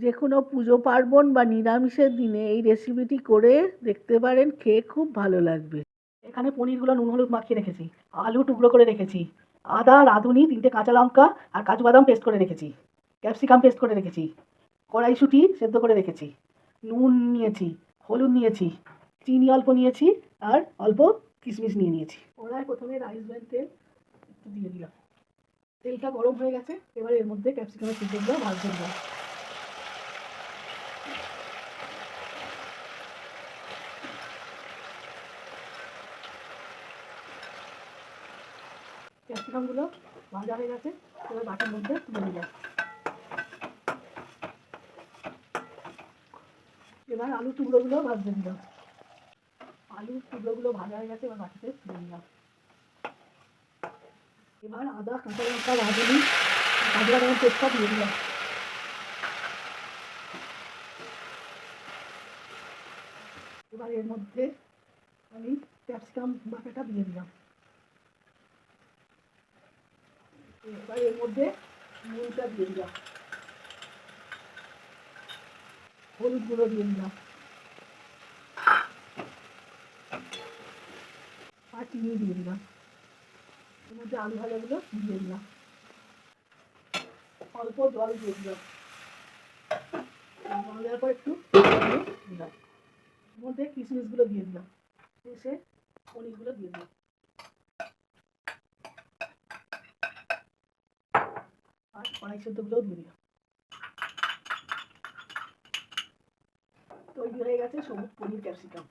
যে কোনো পুজো পার্বণ বা নিরামিষের দিনে এই রেসিপিটি করে দেখতে পারেন, খেয়ে খুব ভালো লাগবে। এখানে পনিরগুলো নুন হলুদ মাখিয়ে রেখেছি, আলু টুকরো করে রেখেছি, আদা রাঁধুনি 3টে কাঁচা লঙ্কা আর কাজু বাদাম পেস্ট করে রেখেছি, ক্যাপসিকাম পেস্ট করে রেখেছি, কড়াইশুঁটি সেদ্ধ করে রেখেছি, নুন নিয়েছি, হলুদ নিয়েছি, চিনি অল্প নিয়েছি আর অল্প কিশমিশ নিয়েছি। কড়ায় প্রথমে রাইস ব্র্যান তেল একটু দিয়ে দিলাম, তেলটা গরম হয়ে গেছে। এবার এর মধ্যে ক্যাপসিকামের টুকরোগুলো ভাজতে দিলাম। ক্যাপসিকামগুলো ভাজা হয়ে গেছে, এবার বাটির মধ্যে তুলে দিলাম। এবার আলু টুকরোগুলো ভাজতে দিলাম। আলুর টুকরোগুলো ভাজা হয়ে গেছে, এবার বাটিতে তুলে দিলাম। এবার আদা কাঁচা লঙ্কা রাঁধুনি কাজু বাদামের পেস্টটা দিয়ে দিলাম। এবার এর মধ্যে আমি ক্যাপসিকাম বাটাটা দিয়ে দিলাম। এবার এর মধ্যে নুনটা দিয়ে দিলাম, হলুদ গুঁড়ো দিয়ে দিলাম আর চিনি দিয়ে দিলাম। এর মধ্যে আলু ভাজাগুলো দিয়ে দিলাম, অল্প জল দিয়ে দিলাম। জল দেওয়ার পর একটু দিলাম, এর মধ্যে কিশমিশগুলো দিয়ে দিলাম, শেষে পনিরগুলো দিয়ে দিলাম আর কড়াই সেদ্ধগুলোও দিয়ে দিলাম। তৈরি হয়ে গেছে সবুজ পনির ক্যাপসিকাম।